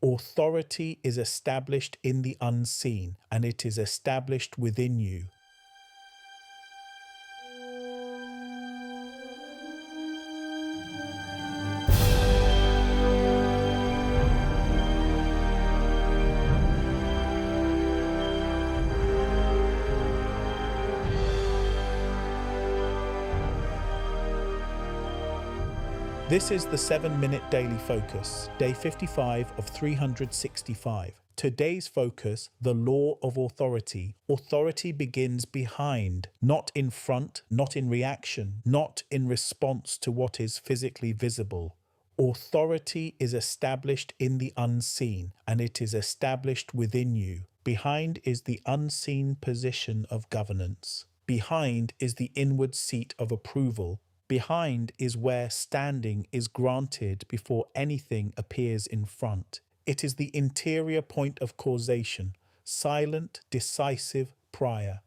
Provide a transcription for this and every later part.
Authority is established in the unseen, and it is established within you. This is the 7-Minute Daily Focus, day 55 of 365. Today's focus, the law of authority. Authority begins behind, not in front, not in reaction, not in response to what is physically visible. Authority is established in the unseen, and it is established within you. Behind is the unseen position of governance. Behind is the inward seat of approval. Behind is where standing is granted before anything appears in front. It is the interior point of causation, silent, decisive, prior.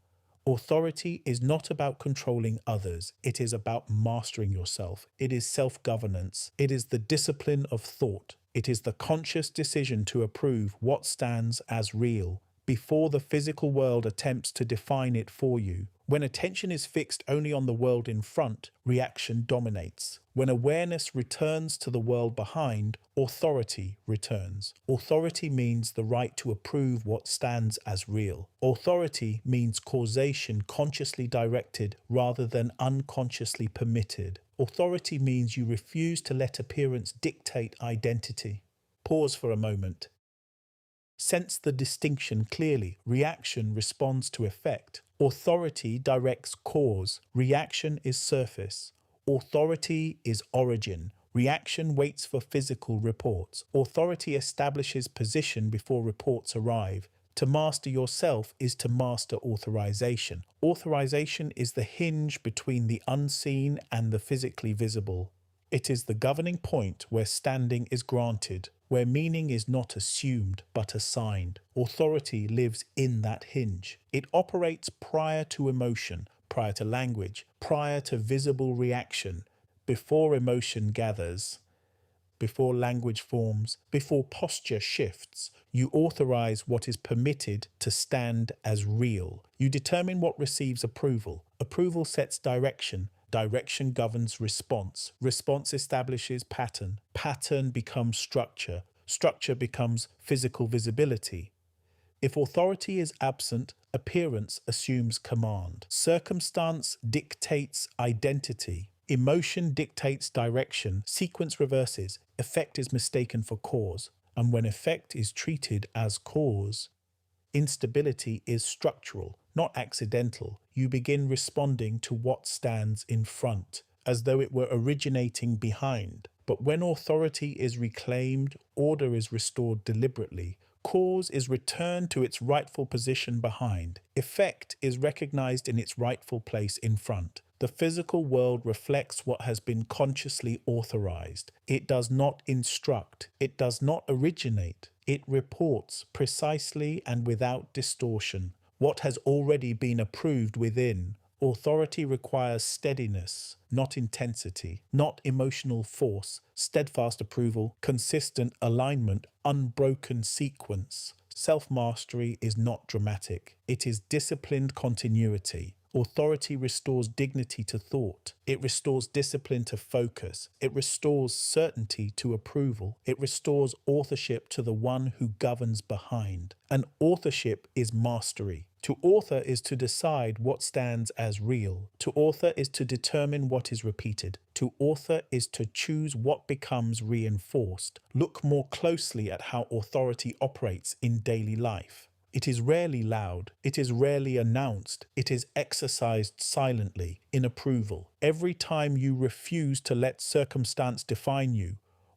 Authority is not about controlling others. It is about mastering yourself. It is self-governance. It is the discipline of thought. It is the conscious decision to approve what stands as real before the physical world attempts to define it for you. When attention is fixed only on the world in front, reaction dominates. When awareness returns to the world behind, authority returns. Authority means the right to approve what stands as real. Authority means causation consciously directed rather than unconsciously permitted. Authority means you refuse to let appearance dictate identity. Pause for a moment. Sense the distinction clearly. Reaction responds to effect. Authority directs cause. Reaction is surface. Authority is origin. Reaction waits for physical reports. Authority establishes position before reports arrive. To master yourself is to master authorization. Authorization is the hinge between the unseen and the physically visible. It is the governing point where standing is granted, where meaning is not assumed but assigned. Authority lives in that hinge. It operates prior to emotion, prior to language, prior to visible reaction, before emotion gathers, before language forms, before posture shifts. You authorize what is permitted to stand as real. You determine what receives approval. Approval sets direction. Direction governs response. Response establishes pattern. Pattern becomes structure. Structure becomes physical visibility. If authority is absent, appearance assumes command. Circumstance dictates identity. Emotion dictates direction. Sequence reverses. Effect is mistaken for cause. And when effect is treated as cause, instability is structural, not accidental. You begin responding to what stands in front, as though it were originating behind. But when authority is reclaimed, order is restored deliberately. Cause is returned to its rightful position behind. Effect is recognized in its rightful place in front. The physical world reflects what has been consciously authorized. It does not instruct. It does not originate. It reports precisely and without distortion what has already been approved within. Authority requires steadiness, not intensity, not emotional force, steadfast approval, consistent alignment, unbroken sequence. Self-mastery is not dramatic. It is disciplined continuity. Authority restores dignity to thought. It restores discipline to focus. It restores certainty to approval. It restores authorship to the one who governs behind. And authorship is mastery. To author is to decide what stands as real. To author is to determine what is repeated. To author is to choose what becomes reinforced. Look more closely at how authority operates in daily life. It is rarely loud. It is rarely announced. It is exercised silently, in approval. Every time you refuse to let circumstance define you,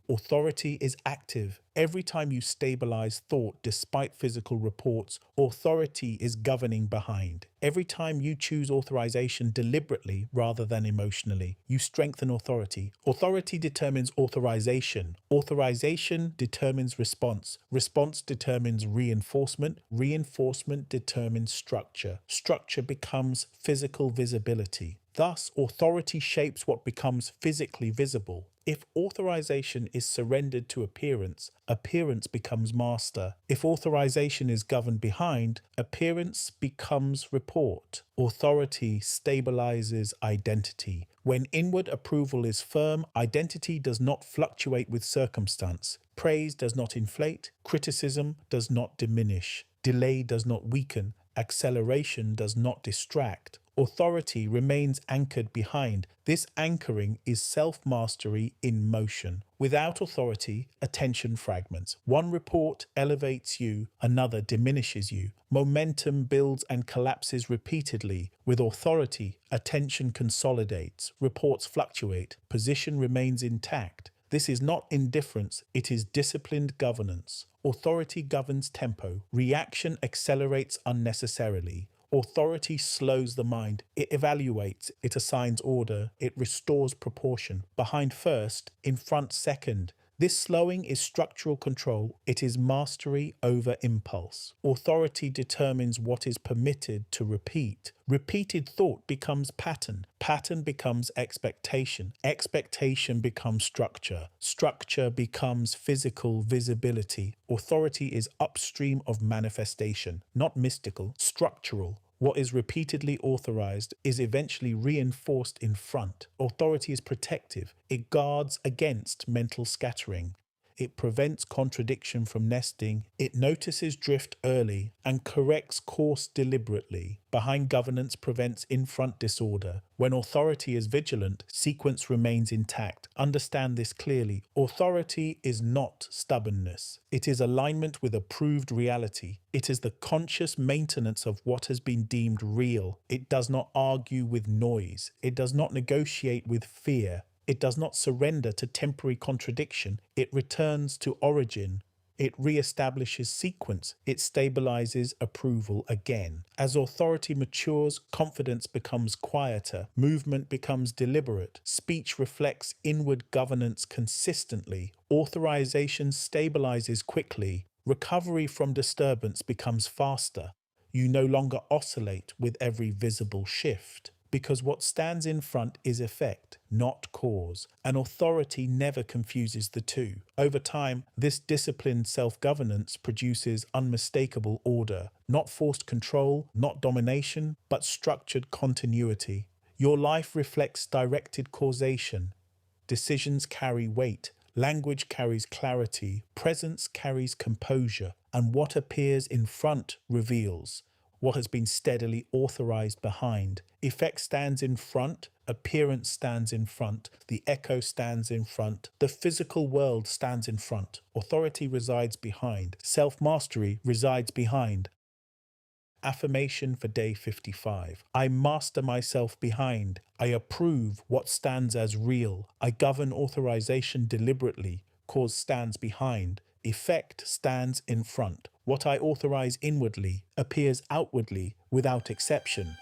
authority is active. Every time you stabilize thought despite physical reports, authority is governing behind. Every time you choose authorization deliberately rather than emotionally, you strengthen authority. Authority determines authorization. Authorization determines response. Response determines reinforcement. Reinforcement determines structure. Structure becomes physical visibility. Thus, authority shapes what becomes physically visible. If authorization is surrendered to appearance, appearance becomes master. If authorization is governed behind, appearance becomes report. Authority stabilizes identity. When inward approval is firm, identity does not fluctuate with circumstance. Praise does not inflate, criticism does not diminish, delay does not weaken, acceleration does not distract. Authority remains anchored behind. This anchoring is self-mastery in motion. Without authority, attention fragments. One report elevates you, another diminishes you. Momentum builds and collapses repeatedly. With authority, attention consolidates, reports fluctuate, position remains intact. This is not indifference, it is disciplined governance. Authority governs tempo. Reaction accelerates unnecessarily. Authority slows the mind. It evaluates, it assigns order, it restores proportion. Behind first, in front second. This slowing is structural control. It is mastery over impulse. Authority determines what is permitted to repeat. Repeated thought becomes pattern. Pattern becomes expectation. Expectation becomes structure. Structure becomes physical visibility. Authority is upstream of manifestation, not mystical, structural. What is repeatedly authorized is eventually reinforced in front. Authority is protective. It guards against mental scattering. It prevents contradiction from nesting. It notices drift early and corrects course deliberately. Behind governance prevents in-front disorder. When authority is vigilant, sequence remains intact. Understand this clearly. Authority is not stubbornness. It is alignment with approved reality. It is the conscious maintenance of what has been deemed real. It does not argue with noise. It does not negotiate with fear. It does not surrender to temporary contradiction. It returns to origin. It re-establishes sequence. It stabilizes approval again. As authority matures, confidence becomes quieter. Movement becomes deliberate. Speech reflects inward governance consistently. Authorization stabilizes quickly. Recovery from disturbance becomes faster. You no longer oscillate with every visible shift. Because what stands in front is effect, not cause, and authority never confuses the two. Over time, this disciplined self-governance produces unmistakable order, not forced control, not domination, but structured continuity. Your life reflects directed causation. Decisions carry weight, language carries clarity, presence carries composure, and what appears in front reveals what has been steadily authorized behind. Effect stands in front, appearance stands in front, the echo stands in front, the physical world stands in front. Authority resides behind, self-mastery resides behind. Affirmation for day 55. I master myself behind. I approve what stands as real. I govern authorization deliberately. Cause stands behind. Effect stands in front. What I authorize inwardly appears outwardly without exception.